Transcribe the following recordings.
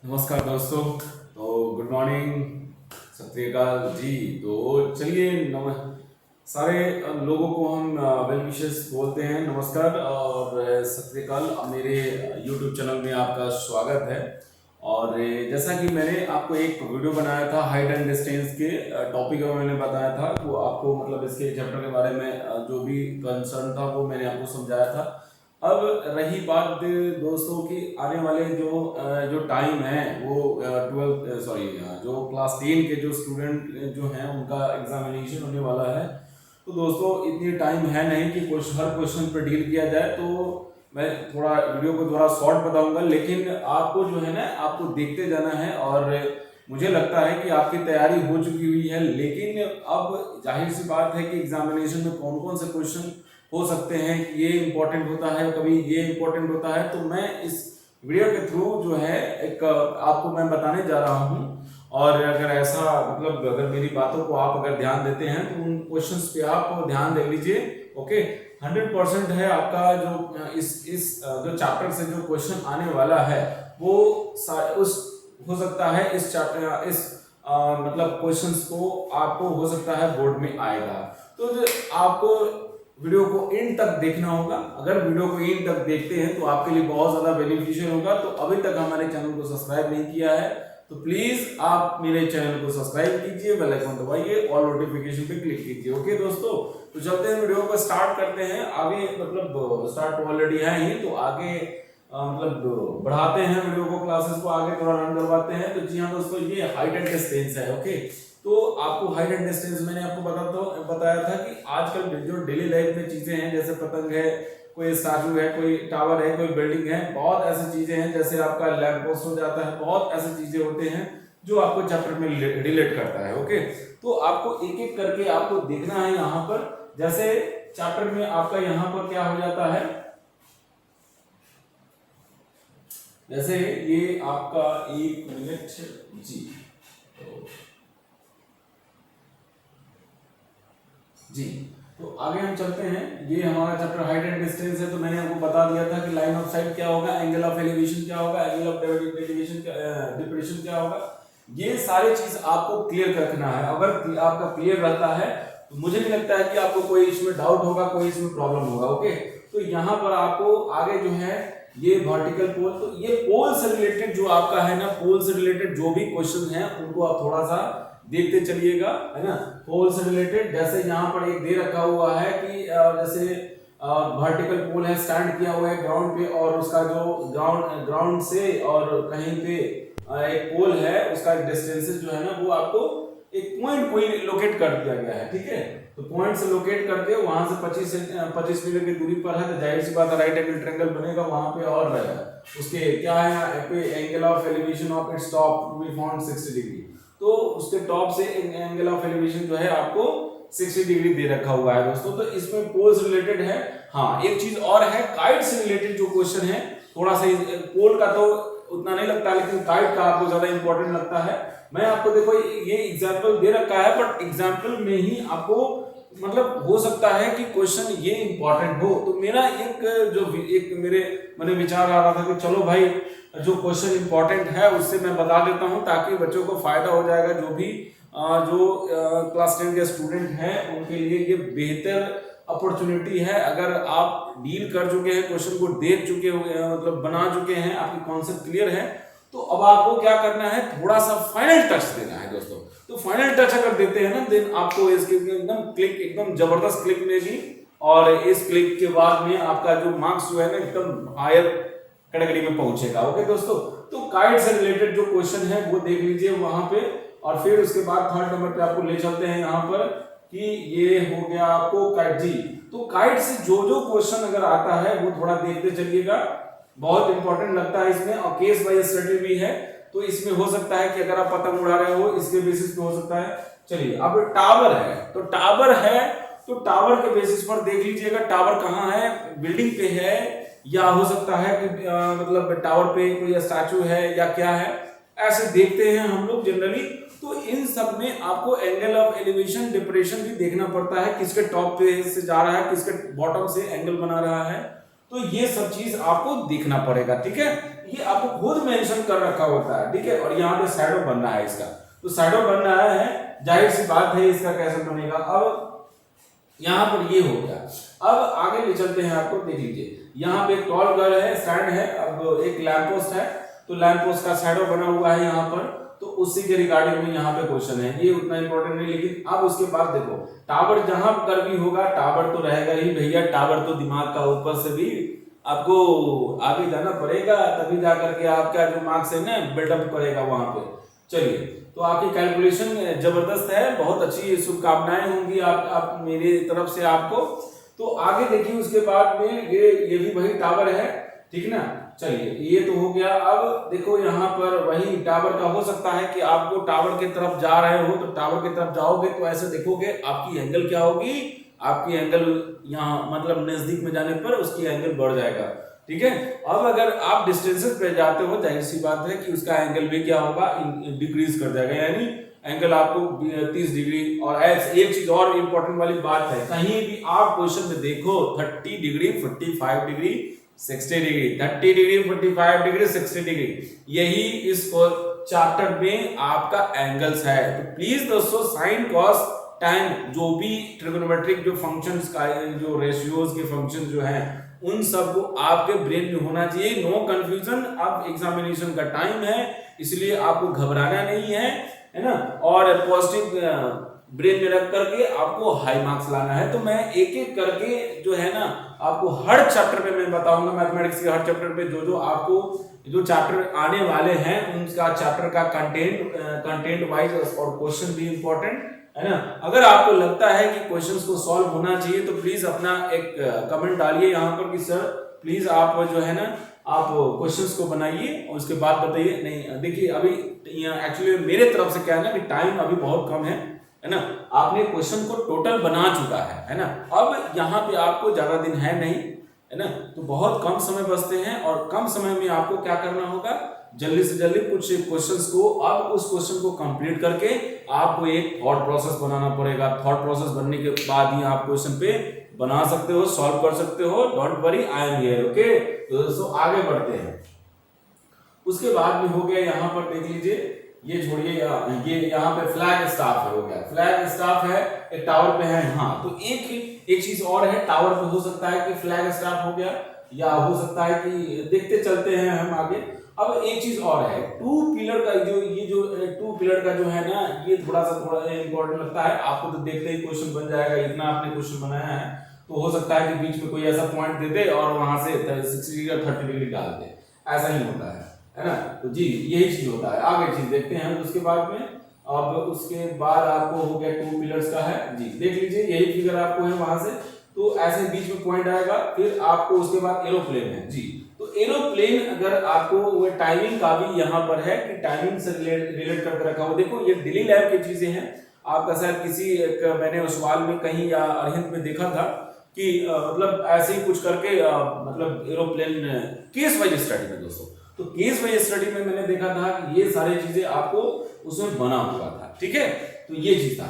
नमस्कार दोस्तों। तो गुड मॉर्निंग, सत श्री अकाल जी। तो चलिए सारे लोगों को हम वेल विशेस बोलते हैं, नमस्कार और सत श्री अकाल। मेरे यूट्यूब चैनल में आपका स्वागत है। और जैसा कि मैंने आपको एक वीडियो बनाया था हाइट एंड डिस्टेंस के टॉपिक में, मैंने बताया था वो आपको मतलब इसके चैप्टर के बारे में जो भी कंसर्न था वो मैंने आपको समझाया था। अब रही बात दोस्तों की आने वाले जो टाइम है वो 12 सॉरी जो क्लास 10 के जो स्टूडेंट जो हैं उनका एग्जामिनेशन होने वाला है। तो दोस्तों इतनी टाइम है नहीं कि हर क्वेश्चन पर डील किया जाए, तो मैं थोड़ा वीडियो को थोड़ा शॉर्ट बताऊंगा, लेकिन आपको जो है ना आपको देखते जाना है। और मुझे लगता है कि आपकी तैयारी हो चुकी हुई है, लेकिन अब जाहिर सी बात है कि एग्जामिनेशन में कौन कौन से क्वेश्चन हो सकते हैं, ये इंपॉर्टेंट होता है, कभी ये इंपॉर्टेंट होता है। तो मैं इस वीडियो के थ्रू जो है एक आपको मैं बताने जा रहा हूँ। और अगर ऐसा मतलब अगर मेरी बातों को आप अगर ध्यान देते हैं तो उन क्वेश्चंस पे आप ध्यान दे लीजिए। ओके, 100% है आपका जो इस जो चैप्टर से जो क्वेश्चन आने वाला है वो उस हो सकता है इस चैप्टर इस मतलब क्वेश्चंस को आपको हो सकता है बोर्ड में आएगा। तो जो आपको वीडियो को एंड तक देखना होगा। अगर वीडियो को एंड तक देखते हैं तो आपके लिए बहुत ज्यादा बेनिफिशियल होगा। तो अभी तक हमारे चैनल को सब्सक्राइब नहीं किया है तो प्लीज आप मेरे चैनल को सब्सक्राइब कीजिए, बेल आइकन दबाइए, ऑल नोटिफिकेशन पे क्लिक कीजिए। ओके दोस्तों, तो चलते हैं वीडियो को स्टार्ट करते हैं। आगे मतलब स्टार्ट ऑलरेडी है ही, तो आगे मतलब बढ़ाते हैं वीडियो को, क्लासेस को आगे थोड़ा रन करवाते हैं। तो जी हाँ दोस्तों, ये हाइट एंड डिस्टेंस है। ओके, तो आपको हाइट एंड डिस्टेंस मैंने आपको बताया था कि आजकल जो डेली लाइफ में चीजें हैं, जैसे पतंग है, कोई स्टैचू है, कोई टावर है, कोई बिल्डिंग है, बहुत ऐसी चीजें हैं, जैसे आपका लैंप पोस्ट हो जाता है, बहुत ऐसी चीजें होते हैं जो आपको चैप्टर में रिलेट करता है। ओके, तो आपको एक एक करके आपको देखना है यहाँ पर। जैसे चैप्टर में आपका यहाँ पर क्या हो जाता है, जैसे ये आपका 1 मिनट जी। तो आगे हम चलते हैं। ये हमारा चैप्टर हाइट एंड डिस्टेंस है। तो मैंने आपको बता दिया था कि लाइन ऑफ साइट क्या होगा, एंगल ऑफ एलिवेशन क्या होगा, एंगल ऑफ डेविएशन डिप्रेशन क्या होगा। ये सारी चीज आपको क्लियर रखना है। अगर आपका क्लियर रहता है तो मुझे नहीं लगता है कि आपको कोई इसमें डाउट होगा, कोई इसमें प्रॉब्लम होगा। ओके, तो यहाँ पर आपको आगे जो है ये वर्टिकल पोल, तो ये पोल से रिलेटेड जो आपका है ना, पोल से रिलेटेड जो भी क्वेश्चन है उनको आप थोड़ा सा देखते चलिएगा, है ना। पोल से रिलेटेड जैसे यहाँ पर एक दे रखा हुआ है कि जैसे वर्टिकल पोल है, स्टैंड किया हुआ है ग्राउंड पे, और उसका जो ग्राउंड से और कहीं पे एक पोल है, उसका डिस्टेंस जो है ना वो आपको एक पॉइंट कोई लोकेट कर दिया गया है। ठीक है, तो पॉइंट से लोकेट करके वहां से 25 मीटर की दूरी पर है, तो जाहिर सी बात है राइट एंगल ट्रायंगल बनेगा वहां पे। और उसके क्या है, angle of elevation of its top to be found 60 degree. तो उसके टॉप से एंगल ऑफ एलिवेशन जो है आपको 60 डिग्री दे रखा हुआ है दोस्तों। तो इसमें पोल से रिलेटेड है। हाँ, एक चीज और है, काइट से रिलेटेड जो क्वेश्चन है, थोड़ा सा पोल का तो उतना नहीं लगता, लेकिन काइट का आपको ज्यादा इंपॉर्टेंट लगता है। मैं आपको देखो ये एग्जाम्पल दे रखा है, बट एग्जाम्पल में ही आपको मतलब हो सकता है कि क्वेश्चन ये इंपॉर्टेंट हो। तो मेरा एक मेरे मन में विचार आ रहा था कि चलो भाई जो क्वेश्चन इंपॉर्टेंट है उससे मैं बता देता हूं, ताकि बच्चों को फायदा हो जाएगा। जो भी क्लास 10 के स्टूडेंट हैं उनके लिए ये बेहतर अपॉर्चुनिटी है। अगर आप डील कर चुके हैं, क्वेश्चन को देख चुके हो, मतलब बना चुके हैं, आपकी कॉन्सेप्ट क्लियर है, तो अब आपको क्या करना है, थोड़ा सा फाइनल टच देना है दोस्तों। तो फाइनल टच अगर देते हैं ना, देन आपको इसके एकदम क्लिक, एकदम जबरदस्त क्लिक मिलेगी। और इस क्लिक के बाद में आपका जो मार्क्स जो है ना एकदम हायर कैटेगरी में पहुंचेगा। ओके दोस्तों, तो काइट से रिलेटेड जो क्वेश्चन है वो देख लीजिए वहां पे। और फिर उसके बाद थर्ड नंबर पे आपको ले चलते हैं यहाँ पर कि ये हो गया आपको काइट जी। तो काइट से जो जो क्वेश्चन अगर आता है वो थोड़ा देखते चलिएगा, बहुत इंपॉर्टेंट लगता है इसमें। और केस वाइज स्टडी भी है, तो इसमें हो सकता है कि अगर आप पतंग उड़ा रहे हो इसके बेसिस पे हो सकता है। चलिए, अब टावर है, तो टावर है, तो टावर के बेसिस पर देख लीजिएगा टावर कहाँ है, बिल्डिंग पे है, या हो सकता है कि मतलब टावर पे कोई स्टैचू है या क्या है, ऐसे देखते हैं हम लोग जनरली। तो इन सब में आपको एंगल ऑफ एलिवेशन डिप्रेशन भी देखना पड़ता है, किसके टॉप पे से जा रहा है, किसके बॉटम से एंगल बना रहा है। तो ये सब चीज आपको देखना पड़ेगा, ठीक है। ये आपको खुद मेंशन कर रखा होता है, ठीक है। और यहाँ पे शैडो बन रहा है इसका, तो शैडो बन रहा है, जाहिर सी बात है इसका कैसे बनेगा। अब यहाँ पर ये हो गया। अब आगे ले चलते हैं, आपको देख लीजिए यहाँ पे एक टॉल गर्ल है, स्टैंड है, अब एक लैंप पोस्ट है, तो लैंप पोस्ट का शैडो बना हुआ है यहाँ पर, तो उसी के रिगार्डिंग में यहाँ पे क्वेश्चन है। ये उतना इंपॉर्टेंट नहीं, लेकिन अब उसके बाद देखो टावर जहां पर भी होगा टावर तो रहेगा ही भैया, टावर तो दिमाग का ऊपर से भी आपको आगे जाना पड़ेगा, तभी जा करके आपका जो मार्क्स है ना बिल्डअप करेगा वहां पे। चलिए, तो आपकी कैलकुलेशन जबरदस्त है, बहुत अच्छी शुभकामनाएं होंगी आप मेरी तरफ से आपको। तो आगे देखिए उसके बाद में ये भी वही टावर है, ठीक ना। चलिए, ये तो हो गया। अब देखो यहाँ पर वही टावर का हो सकता है कि आपको टावर की तरफ जा रहे हो, तो टावर की तरफ जाओगे तो ऐसे देखोगे आपकी एंगल क्या होगी, आपकी एंगल यहाँ मतलब नजदीक में जाने पर उसकी एंगल बढ़ जाएगा, ठीक है। अब अगर आप डिस्टेंसेस पे जाते हो, जाहिर सी बात है कि उसका एंगल भी क्या होगा, डिक्रीज कर जाएगा, यानी एंगल आपको 30 डिग्री। और एक चीज और इंपॉर्टेंट वाली बात है, कहीं भी आप क्वेश्चन में देखो 30 degree 45 degree 60 degree, 30 degree 45 degree 60 degree, यही इस चैप्टर में आपका एंगल्स है। तो प्लीज दोस्तों साइन कॉस टाइम जो भी ट्रिग्नोमेट्रिक जो फंक्शंस का जो रेशियोज के फंक्शन जो हैं उन सब को आपके ब्रेन में होना चाहिए, नो कंफ्यूजन। अब एग्जामिनेशन का टाइम है, इसलिए आपको घबराना नहीं है ना, और पॉजिटिव ब्रेन में रख करके आपको हाई मार्क्स लाना है। तो मैं एक एक करके जो है ना आपको हर चैप्टर पे मैं बताऊंगा, मैथमेटिक्स के हर चैप्टर पे जो आपको जो चैप्टर आने वाले हैं उनका चैप्टर का कंटेंट वाइज और क्वेश्चन भी इंपॉर्टेंट है ना। अगर आपको लगता है कि क्वेश्चंस को सॉल्व होना चाहिए तो प्लीज अपना एक कमेंट डालिए यहाँ पर कि सर प्लीज आप जो है ना आप क्वेश्चंस को बनाइए और उसके बाद बताइए। नहीं देखिए अभी एक्चुअली मेरे तरफ से क्या है ना कि टाइम अभी बहुत कम है ना, आपने क्वेश्चन को टोटल बना चुका है ना। अब यहाँ पे आपको ज्यादा दिन है नहीं, है ना, तो बहुत कम समय बचते हैं और कम समय में आपको क्या करना होगा, जल्दी से जल्दी कुछ क्वेश्चंस को, अब उस क्वेश्चन को कंप्लीट करके आपको एक थॉट प्रोसेस बनाना पड़ेगा। थॉट प्रोसेस बनने के बाद ही आप क्वेश्चन पे बना सकते हो, सॉल्व कर सकते हो। Don't worry, I am here, okay. तो दोस्तों आगे बढ़ते हैं। उसके बाद में हो गया यहाँ पर देख लीजिए, ये छोड़िए, ये यहाँ पे फ्लैग स्टाफ हो गया, फ्लैग स्टाफ है, एक टावर पे है। हाँ, तो एक चीज और है, टावर पे हो सकता है कि फ्लैग स्टाफ हो गया, या हो सकता है कि देखते चलते हैं हम आगे। अब एक चीज और है, टू पिलर का ये जो टू पिलर का जो है ना, ये थोड़ा इंपॉर्टेंट लगता है आपको। तो देखते ही क्वेश्चन बन जाएगा, इतना आपने क्वेश्चन बनाया है तो हो सकता है कि बीच में कोई ऐसा पॉइंट दे दे और वहां से 60 डिग्री या 30 डिग्री डाल दे, ऐसा ही होता है ना। तो जी यही चीज होता है। आगे चीज देखते हैं उसके बाद में। अब उसके बाद आपको हो गया टू पिलर्स का है जी, देख लीजिए यही फिगर आपको है वहां से, तो ऐसे बीच में पॉइंट आएगा। फिर आपको उसके बाद एरोप्लेन है जी, तो एरोप्लेन अगर आपको वो टाइमिंग का भी यहाँ पर है कि टाइमिंग से रिलेट करके रखा हो। देखो ये दिल्ली लैब की चीजें हैं, आपका शायद किसी एक मैंने सवाल में कहीं या अरहिंद में देखा था कि मतलब ऐसे ही कुछ करके मतलब एरोप्लेन केस वाइज स्टडी में दोस्तों, तो केस वाइज स्टडी में मैंने देखा था कि ये सारी चीजें आपको उसमें बना हुआ था, ठीक है। तो ये चीज था।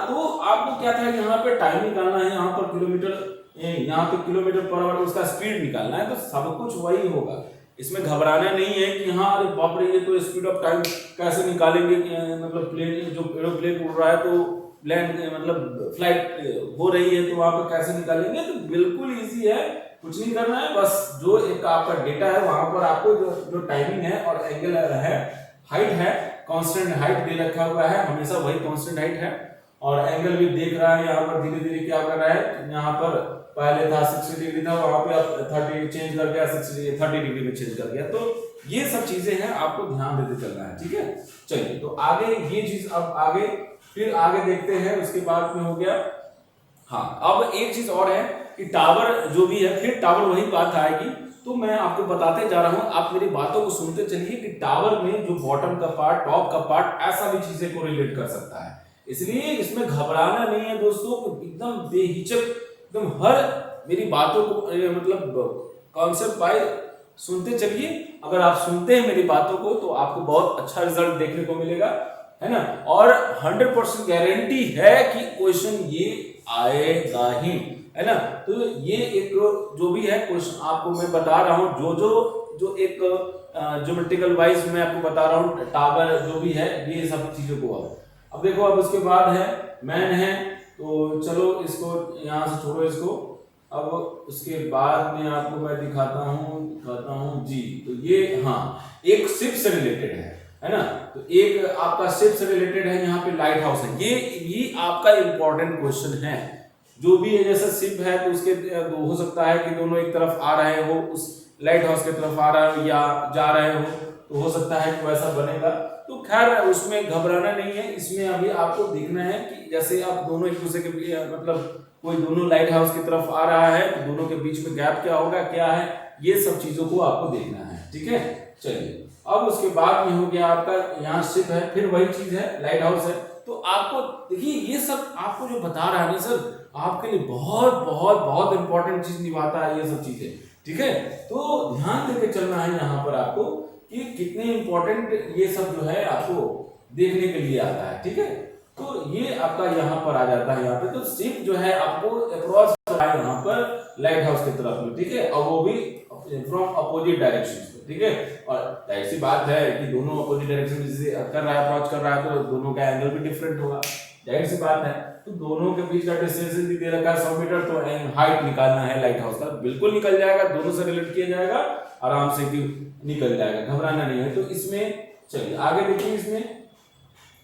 तो आपको क्या था, यहाँ पे टाइम निकालना है, यहाँ पर किलोमीटर, यहाँ पे किलोमीटर पर आवर उसका स्पीड निकालना है, तो सब कुछ वही होगा। इसमें घबराना नहीं है कि हाँ अरे बाप रे ये तो स्पीड ऑफ टाइम कैसे निकालेंगे, मतलब प्लेन जो एरोप्लेन उड़ रहा है तो लैंड मतलब फ्लाइट हो रही है तो वहां पर कैसे निकालेंगे। तो बिल्कुल इजी है, कुछ नहीं करना है, बस जो एक आपका डेटा है वहां पर आपको जो टाइमिंग है और एंगल है, हाइट है, कांस्टेंट हाइट दे रखा हुआ है, हमेशा वही कांस्टेंट हाइट है। और एंगल भी देख रहा है यहाँ पर धीरे धीरे क्या कर रहा है, यहाँ पर पहले था 60 डिग्री था, वहां पे अब 30 चेंज कर गया, 30 डिग्री में चेंज कर गया। तो ये सब चीजें हैं, आपको ध्यान देते चलना है, ठीक है। चलिए तो आगे ये चीज, अब आगे फिर आगे देखते हैं। उसके बाद में हो गया, हाँ अब एक चीज और है कि टावर जो भी है, फिर टावर वही बात आएगी। तो मैं आपको बताते जा रहा हूं, आप मेरी बातों को सुनते चलिए कि टावर में जो बॉटम का पार्ट, टॉप का पार्ट, ऐसा भी चीजें को रिलेट कर सकता है। इसलिए इसमें घबराना नहीं है दोस्तों, एकदम बेहिचक, एकदम हर मेरी बातों को मतलब कॉन्सेप्ट बाय सुनते चलिए। अगर आप सुनते हैं मेरी बातों को तो आपको बहुत अच्छा रिजल्ट देखने को मिलेगा, है ना। और 100% गारंटी है कि क्वेश्चन ये आएगा ही, है ना। तो ये एक जो भी है क्वेश्चन आपको मैं बता रहा हूँ, जो एक ज्योमेट्रिकल वाइज मैं आपको बता रहा हूँ, टावर जो भी है ये सब चीजों को। अब देखो, अब उसके बाद है मैन है, तो चलो इसको यहाँ से छोड़ो इसको। अब उसके बाद में आपको मैं दिखाता हूँ जी। तो ये हाँ, एक शिप से रिलेटेड है ना। तो एक आपका शिप से रिलेटेड है, यहाँ पे लाइट हाउस है। ये आपका इंपॉर्टेंट क्वेश्चन है। जो भी है, जैसे शिप है तो उसके हो सकता है कि दोनों एक तरफ आ रहे हो, उस लाइट हाउस की तरफ आ रहे हो या जा रहे हो, तो हो सकता है कि वैसा बनेगा। तो खैर उसमें घबराना नहीं है। इसमें अभी आपको देखना है कि जैसे आप दोनों एक दूसरे के मतलब कोई दोनों लाइट हाउस की तरफ आ रहा है तो दोनों के बीच में गैप क्या होगा, क्या है, ये सब चीजों को आपको देखना है। ठीक है, चलिए। अब उसके बाद में हो गया आपका यहाँ शिप है, फिर वही चीज है, लाइट हाउस है। तो आपको देखिए, ये सब आपको जो बता रहा है ना सर, आपके लिए बहुत बहुत बहुत इंपॉर्टेंट चीज निभाता है ये सब चीजें। ठीक है, तो ध्यान देके चलना है यहाँ पर आपको कि कितने इंपॉर्टेंट ये सब जो है आपको देखने के लिए आता है। ठीक है, तो ये आपका यहाँ पर आ जाता है। यहाँ पे तो शिप जो है आपको अक्रॉस यहाँ पर लाइट हाउस की तरफ में। ठीक है, और वो भी फ्रॉम अपोजिट डायरेक्शन। ठीक है, और ऐसी बात है कि दोनों अपोजिट डायरेक्शन से कर रहा है, अप्रोच कर रहा है, तो दोनों का एंगल भी डिफरेंट होगा, जाहिर सी बात है। तो दोनों के बीच का डिस्टेंस भी दे रखा है 100 मीटर, तो हाइट निकालना है लाइट हाउस का, बिल्कुल निकल जाएगा, दोनों से रिलेट किया जाएगा आराम से कि निकल जाएगा, घबराना नहीं है। तो इसमें चलिए आगे देखिए, इसमें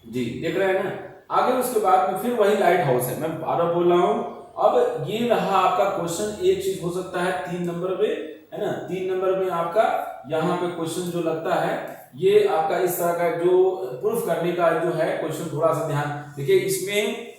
जी देख रहे हैं ना आगे। उसके बाद में फिर वही लाइट हाउस है, मैं बार बोल रहा हूँ। अब ये रहा आपका क्वेश्चन। एक चीज हो सकता है 3 नंबर पे, है ना, 3 नंबर में आपका यहाँ पे क्वेश्चन जो लगता है, ये आपका इस तरह का जो प्रूफ करने का जो है क्वेश्चन, थोड़ा सा ध्यान देखिए। इसमें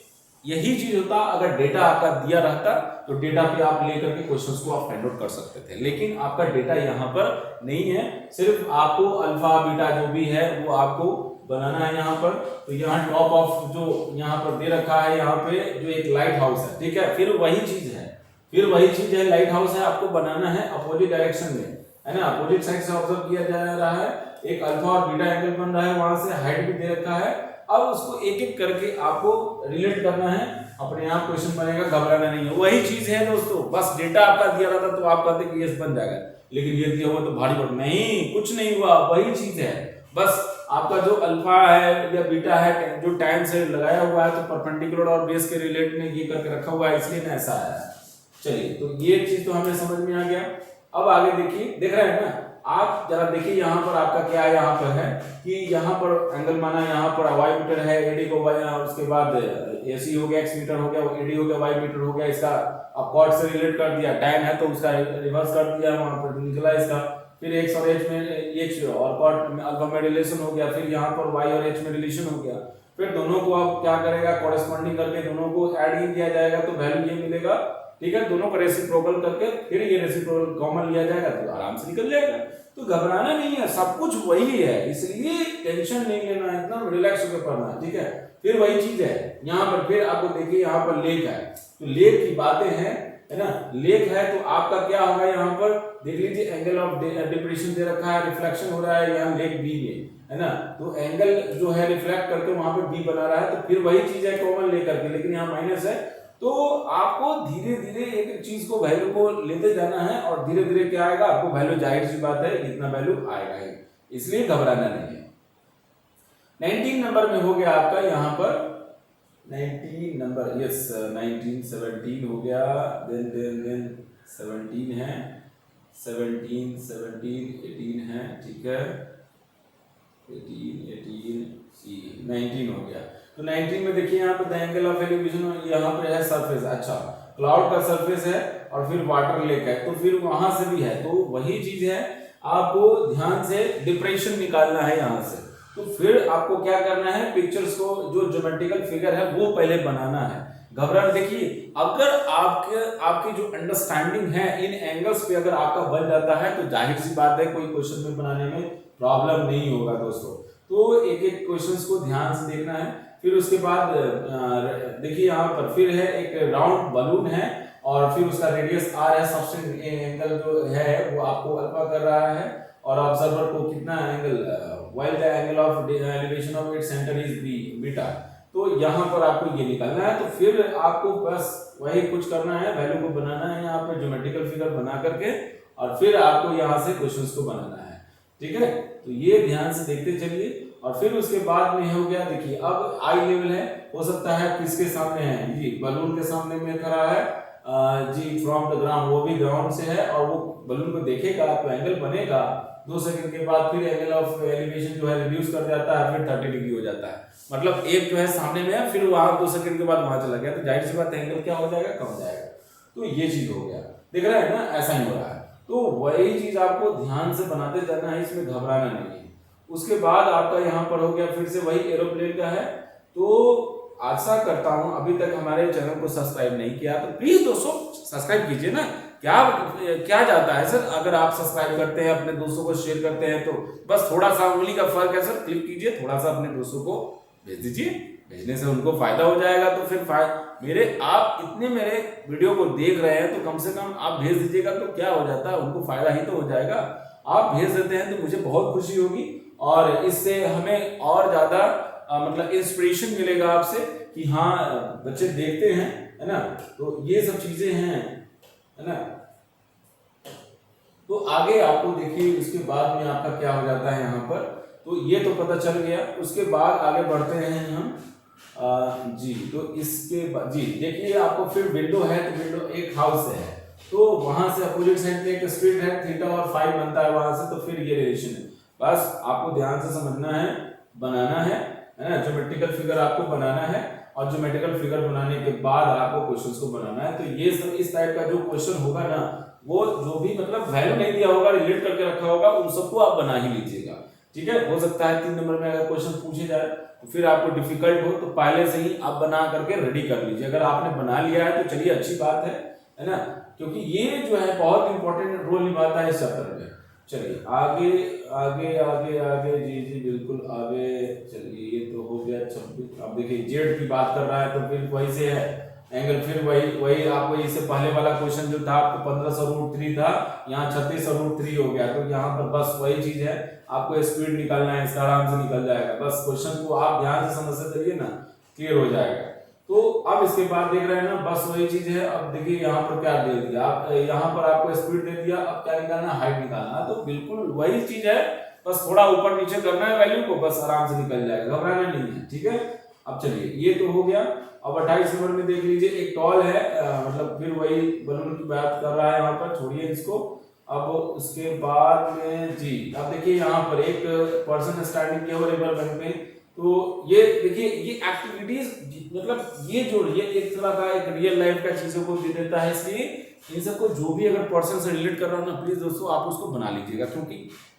यही चीज होता, अगर डेटा आपका दिया रहता तो डेटा पे आप लेकर के क्वेश्चंस को आप फाइंड आउट कर सकते थे, लेकिन आपका डेटा यहाँ पर नहीं है। सिर्फ आपको अल्फा बीटा जो भी है वो आपको बनाना है यहाँ पर। तो यहाँ टॉप ऑफ जो यहाँ पर दे रखा है, यहाँ पे जो एक लाइट हाउस है, ठीक है, फिर वही चीज है, लाइट हाउस है, आपको बनाना है अपोजिट डायरेक्शन में, है ना, अपोजिट साइड से ऑब्जर्व किया जा रहा है। एक अल्फा और बीटा एंगल बन रहा है, वहां से हाइट भी दे रखा है। अब उसको एक एक करके आपको रिलेट करना है, अपने आप क्वेश्चन बनेगा, घबराना नहीं है। वही चीज है दोस्तों, बस डेटा आपका दिया रहता तो आप कहते कि यस बन जाएगा, लेकिन ये दिया हुआ तो भारी पड़, नहीं, कुछ नहीं हुआ, वही चीज है। बस आपका जो अल्फा है या बीटा है, जो टाइम से लगाया हुआ है, तो परपेंडिकुलर और बेस के रिलेट में ये करके रखा हुआ है, इसलिए ना ऐसा आया। चलिए, तो ये चीज तो हमें समझ में आ गया। अब आगे देखिए, देख रहे हैं ना आप, जरा देखिए यहाँ पर आपका क्या है, यहाँ पर है कि यहाँ पर एंगल माना, यहाँ पर वाई मीटर है, एडी को वाई, उसके बाद एसी हो गया, एक्स मीटर हो गया, एडी हो गया, वाई मीटर हो गया, इसका आप कॉर्ड से रिलेट कर दिया, टाइम है तो उसका रिवर्स कर दिया, वहां पर निकला इसका। फिर एक्स और एच में, एक्स और कॉर्ड में अल्फा में रिलेशन हो गया, फिर यहाँ पर वाई और एच में रिलेशन हो गया। फिर दोनों को आप क्या करेगा, कॉरेस्पॉन्डिंग करके दोनों को ऐड किया जाएगा, तो वैल्यू ये मिलेगा। ठीक है, दोनों को रेसिप्रोकल करके फिर ये रेसिप्रोकल कॉमन लिया जाएगा, तो आराम से निकल जाएगा। तो घबराना नहीं है, सब कुछ वही है, इसलिए टेंशन नहीं लेना है, एकदम रिलैक्स होकर पढ़ना है। ठीक है, फिर वही चीज है यहाँ पर। फिर आपको देखिए यहाँ पर लेक है, तो लेक की बातें हैं, है ना, लेक है तो आपका क्या होगा, यहाँ पर देख लीजिए एंगल ऑफ डिप्रेशन दे रखा है, रिफ्लेक्शन हो रहा है यहाँ लेक बी में, है ना, तो एंगल जो है रिफ्लेक्ट करके वहां पे बी बना रहा है, तो फिर वही चीज है कॉमन लेकर के, लेकिन यहाँ माइनस है। तो आपको धीरे धीरे एक चीज को वैल्यू को लेते जाना है, और धीरे धीरे क्या आएगा आपको वैल्यू, जाहिर सी बात है इतना वैल्यू आएगा ही, इसलिए घबराना नहीं है। 19 नंबर में हो गया आपका यहाँ पर 19 नंबर, यस 19 17 हो गया, देन 17 है, 17 18 है, ठीक है, 18 सी 19 हो गया। तो 19 में देखिए यहाँ पे द एंगल ऑफ एलिवेशन, यहाँ पे है सरफेस, अच्छा क्लाउड का सरफेस है, और फिर वाटर लेक है, तो फिर वहां से भी है, तो वही चीज है, आपको ध्यान से डिप्रेशन निकालना है यहाँ से। तो फिर आपको क्या करना है, पिक्चर्स को, जो ज्योमेट्रिकल फिगर है वो पहले बनाना है। घबराना, देखिए अगर आपकी जो अंडरस्टैंडिंग है इन एंगल्स पे अगर आपका बन जाता है, तो जाहिर सी बात है कोई क्वेश्चन में बनाने में प्रॉब्लम नहीं होगा दोस्तों। तो एक एक क्वेश्चंस को ध्यान से देखना है। फिर उसके बाद देखिए यहाँ पर फिर है एक राउंड बलून है, और फिर उसका रेडियस आर है, सबसे एंगल जो है वो आपको अल्फा कर रहा है, और ऑब्जर्वर को कितना angle, while the angle of elevation of its centre is be beta. तो यहाँ पर आपको ये निकालना है। तो फिर आपको बस वही कुछ करना है, वैल्यू को बनाना है यहाँ पे ज्योमेट्रिकल फिगर बना करके, और फिर आपको यहाँ से क्वेश्चंस को बनाना है। ठीक है, तो ये ध्यान से देखते चलिए। और फिर उसके बाद में हो गया, देखिए अब आई लेवल है, हो सकता है किसके सामने है जी, बलून के सामने में खड़ा है जी, फ्रॉम द ग्राउंड, वो भी ग्राउंड से है और वो बलून को देखेगा तो एंगल बनेगा। 2 सेकंड के बाद फिर एंगल ऑफ एलिवेशन जो है रिड्यूस कर जाता है, फिर 30 डिग्री हो जाता है। मतलब एक जो है सामने में है, फिर वहां 2 सेकंड के बाद वहां चला गया, तो जाहिर सी बात एंगल क्या हो जाएगा, कम हो जाएगा। तो ये चीज हो गया, दिख रहा है ना, ऐसा ही हो रहा है। तो वही चीज आपको ध्यान से बनाते जाना है, इसमें घबराना नहीं है। उसके बाद आपका यहाँ पर हो गया फिर से वही एरोप्लेन का है। तो आशा करता हूं अभी तक हमारे चैनल को सब्सक्राइब नहीं किया तो प्लीज दोस्तों सब्सक्राइब कीजिए ना। क्या जाता है सर, अगर आप सब्सक्राइब करते हैं, अपने दोस्तों को शेयर करते हैं, तो बस थोड़ा सा उंगली का फर्क है सर, क्लिक कीजिए, थोड़ा सा अपने दोस्तों को भेज दीजिए, भेजने से उनको फायदा हो जाएगा। तो फिर आप इतने मेरे वीडियो को देख रहे हैं तो कम से कम आप भेज दीजिएगा, तो क्या हो जाता है, उनको फायदा ही तो हो जाएगा। आप भेज देते हैं तो मुझे बहुत खुशी होगी और इससे हमें और ज्यादा मतलब इंस्पिरेशन मिलेगा आपसे कि हाँ बच्चे देखते हैं, है ना। तो ये सब चीजें हैं, है ना। तो आगे आपको देखिए उसके बाद में आपका क्या हो जाता है यहाँ पर, तो ये तो पता चल गया। उसके बाद आगे बढ़ते हैं हम जी। तो इसके बाद जी देखिए आपको फिर विंडो है, तो विंडो एक हाउस है, तो वहां से अपोजिट साइड में एक स्ट्रीट है, थीटा और फाई बनता है वहां से, तो फिर ये रिलेशन है। बस आपको ध्यान से समझना है, बनाना है ना, ज्योमेट्रिकल फिगर आपको बनाना है, और ज्योमेट्रिकल फिगर बनाने के बाद आपको क्वेश्चंस को बनाना है। तो ये सब इस टाइप का जो क्वेश्चन होगा ना, वो जो भी मतलब वैल्यू नहीं दिया होगा, रिलेट करके रखा होगा, उन सबको आप बना ही लीजिएगा। ठीक है, हो सकता है 3 नंबर में अगर क्वेश्चन पूछे जाए तो फिर आपको डिफिकल्ट हो, तो पहले से ही आप बना करके रेडी कर लीजिए। अगर आपने बना लिया है तो चलिए अच्छी बात है ना, क्योंकि ये जो है बहुत इंपॉर्टेंट रोल निभाता है इस चैप्टर में। चलिए आगे आगे आगे आगे जी बिल्कुल आगे चलिए। ये तो हो गया 26। अब देखिए जेड की बात कर रहा है, तो फिर वही से है एंगल, फिर वही आपको इससे पहले वाला क्वेश्चन जो था आपको 1500√3 था, यहाँ 3600√3 हो गया। तो यहाँ पर बस वही चीज है, आपको स्पीड निकालना है, इसका आराम से निकल जाएगा। बस क्वेश्चन को आप ध्यान से समझते चलिए ना, क्लियर हो जाएगा। तो अब इसके बाद देख रहे हैं ना, बस वही चीज है। अब देखिए यहाँ पर क्या दे दिया, आप यहाँ पर आपको स्पीड दे दिया, अब क्या निकालना है, हाइट निकालना है। तो बिल्कुल वही चीज है, बस थोड़ा ऊपर नीचे करना है वैल्यू को, बस आराम से निकल जाएगा, घबराना नहीं है। ठीक है, अब चलिए ये तो हो गया। अब 28 नंबर में देख लीजिए, एक टॉल है, मतलब फिर वही बलून की बात कर रहा है यहाँ पर, छोड़िए इसको। अब उसके बाद में जी अब देखिए यहाँ पर एक पर्सन स्टैंडिंग किया हुआ रिवर बैंक पे। तो ये देखिए ये एक्टिविटीज मतलब ये जो ये एक तरह का एक रियल लाइफ का चीजों को दे देता है, इसलिए इन सबको जो भी अगर पर्सन से रिलेट कर रहा हो ना, प्लीज दोस्तों आप उसको बना लीजिएगा, क्योंकि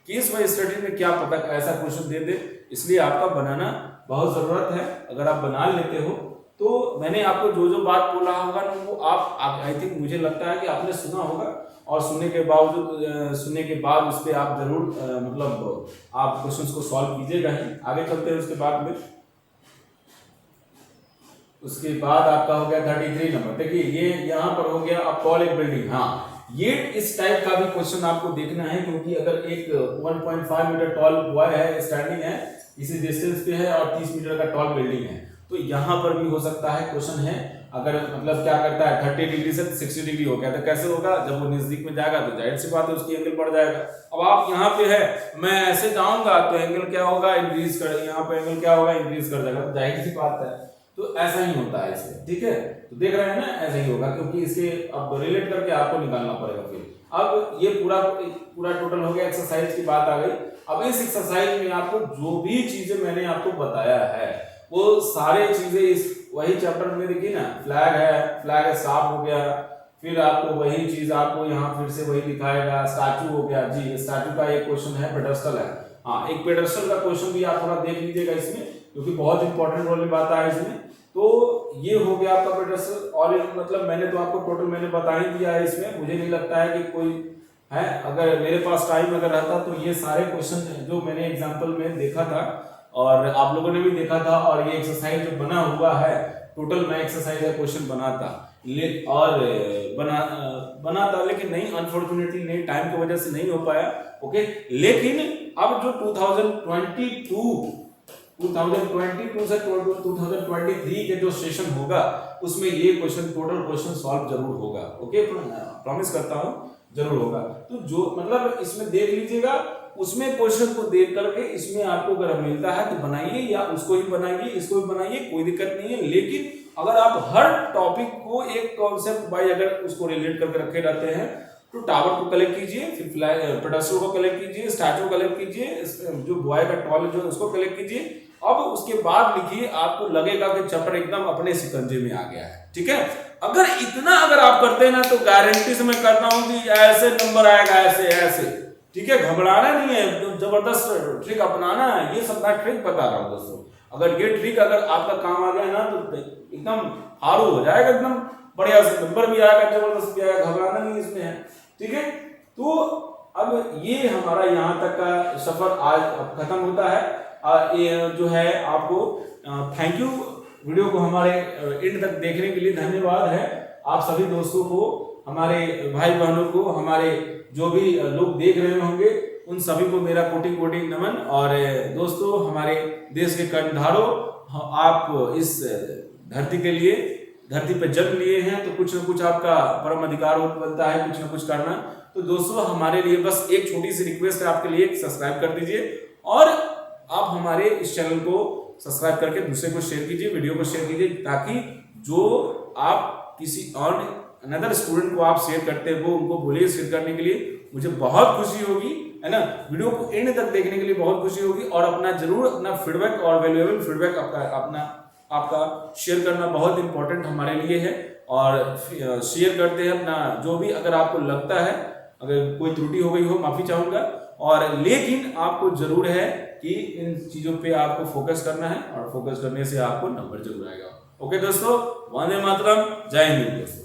केस वाइज स्टडी में क्या पता ऐसा क्वेश्चन दे दे, इसलिए आपका बनाना बहुत जरूरत है। अगर आप बना लेते हो तो मैंने आपको जो जो बात बोला होगा ना, वो आप आई थिंक मुझे लगता है कि आपने सुना होगा, और सुनने के बाद उस पर आप जरूर मतलब आप क्वेश्चंस को सॉल्व कीजिएगा ही। आगे चलते हैं उसके बाद में। उसके बाद आपका हो गया 33 नंबर। देखिए ये यहाँ पर हो गया, आप कॉल एक बिल्डिंग, हाँ ये इस टाइप का भी क्वेश्चन आपको देखना है, क्योंकि अगर एक 1.5 मीटर टॉल बॉय है, स्टैंडिंग है, इसी डिस्टेंस पे है, और 30 मीटर का टॉल बिल्डिंग है, तो यहाँ पर भी हो सकता है क्वेश्चन है। अगर मतलब क्या करता है 30 डिग्री से 60 डिग्री हो गया, तो कैसे होगा, जब वो नजदीक में जाएगा तो जाहिर सी बात है उसकी एंगल बढ़ जाएगा। अब आप यहाँ पे है, मैं ऐसे जाऊंगा तो एंगल क्या होगा, इंक्रीज कर, यहाँ पे एंगल क्या होगा, इंक्रीज कर जाएगा, तो जाहिर सी बात है। तो ऐसा ही होता है इसमें, ठीक है, तो देख रहे हैं ना, ऐसा ही होगा, क्योंकि इसके अब रिलेट करके आपको निकालना पड़ेगा। फिर अब ये पूरा टोटल हो गया, एक्सरसाइज की बात आ गई। अब इस एक्सरसाइज में आपको जो भी चीजें मैंने आपको बताया है, वो सारे चीजें इस वही चैप्टर में देखिए ना, फ्लैग है, फ्लैग स्टाफ हो गया, फिर आपको वही चीज आपको यहाँ फिर से वही दिखाएगा, स्टैचू हो गया जी, स्टैचू का एक क्वेश्चन है, पेडस्टल है, हाँ एक पेडस्टल का क्वेश्चन भी आप थोड़ा देख लीजिएगा इसमें, क्योंकि बहुत इंपॉर्टेंट रोल निभाता है इसमें। तो ये हो गया आपका पेडस्टल, और मतलब मैंने तो आपको टोटल मैंने बता ही दिया है इसमें। मुझे नहीं लगता है कि कोई है, अगर मेरे पास टाइम अगर रहता तो ये सारे क्वेश्चन जो मैंने एग्जाम्पल में देखा था और आप लोगों ने भी देखा था, और ये एक्सरसाइज जो बना हुआ है टोटल, मैं एक्सरसाइज का क्वेश्चन बनाता और बनाता, लेकिन नहीं, अनफॉर्चुनेटली नहीं, टाइम की वजह से नहीं हो पाया। ओके, लेकिन अब जो 2022 2022 से 2023 के जो सेशन होगा उसमें ये क्वेश्चन, टोटल क्वेश्चन सॉल्व जरूर होगा। ओके, प्रॉमिस करता हूँ जरूर होगा। तो जो मतलब इसमें देख लीजिएगा, उसमें क्वेश्चन को देख करके इसमें आपको अगर मिलता है तो बनाइए, या उसको ही बनाइए, इसको भी बनाइए, कोई दिक्कत नहीं है। लेकिन अगर आप हर टॉपिक को एक कॉन्सेप्ट बाय अगर उसको रिलेट करके रखे रहते हैं तो टावर को कलेक्ट कीजिए, फिर पेडास्ट्रो को कलेक्ट कीजिए, स्टैचू को कलेक्ट कीजिए, जो बॉय का टॉल जो उसको कलेक्ट कीजिए। अब उसके बाद लिखिए, आपको लगेगा कि चैप्टर एकदम अपने सिकंजे में आ गया है। ठीक है, अगर इतना अगर आप करते हैं ना तो गारंटी से मैं करता हूं कि ऐसे नंबर आएगा, ऐसे ऐसे। ठीक है, घबराना नहीं है, तो जबरदस्त ट्रिक अपनाना है। ये सब मैं ट्रिक बता रहा हूँ दोस्तों। अगर ये ट्रिक अगर आपका काम आ गया ना तो एकदम हारू हो जाएगा, एकदम बढ़िया से नंबर भी आएगा, जबरदस्त भी आएगा, घबराना नहीं इसमें है। ठीक है, तो अब ये हमारा यहाँ तक का सफर आज खत्म होता है। ये जो है आपको थैंक यू, वीडियो को हमारे एंड तक देखने के लिए धन्यवाद है। आप सभी दोस्तों को, हमारे भाई बहनों को, हमारे जो भी लोग देख रहे होंगे उन सभी को मेरा कोटि कोटि नमन। और दोस्तों, हमारे देश के कर्णधारों, आप इस धरती के लिए, धरती पे जन्म लिए हैं तो कुछ ना कुछ आपका परम अधिकार बनता है, कुछ ना कुछ करना। तो दोस्तों, हमारे लिए बस एक छोटी सी रिक्वेस्ट है आपके लिए, सब्सक्राइब कर दीजिए और आप हमारे इस चैनल को सब्सक्राइब करके दूसरे को शेयर कीजिए, वीडियो को शेयर कीजिए, ताकि जो आप किसी और अनदर स्टूडेंट को आप शेयर करते हैं वो उनको बोलिए शेयर करने के लिए। मुझे बहुत खुशी होगी, है ना। वीडियो को एंड तक देखने के लिए बहुत खुशी होगी। और अपना जरूर अपना फीडबैक और वैल्यूएबल फीडबैक आपका शेयर करना बहुत इंपॉर्टेंट हमारे लिए है। और शेयर करते हैं अपना जो भी, अगर आपको लगता है अगर कोई त्रुटि हो गई हो माफी चाहूंगा। और लेकिन आपको जरूर है कि इन चीजों पे आपको फोकस करना है, और फोकस करने से आपको नंबर जरूर आएगा। ओके दोस्तों, वंदे मातरम, जय हिंद दोस्तों।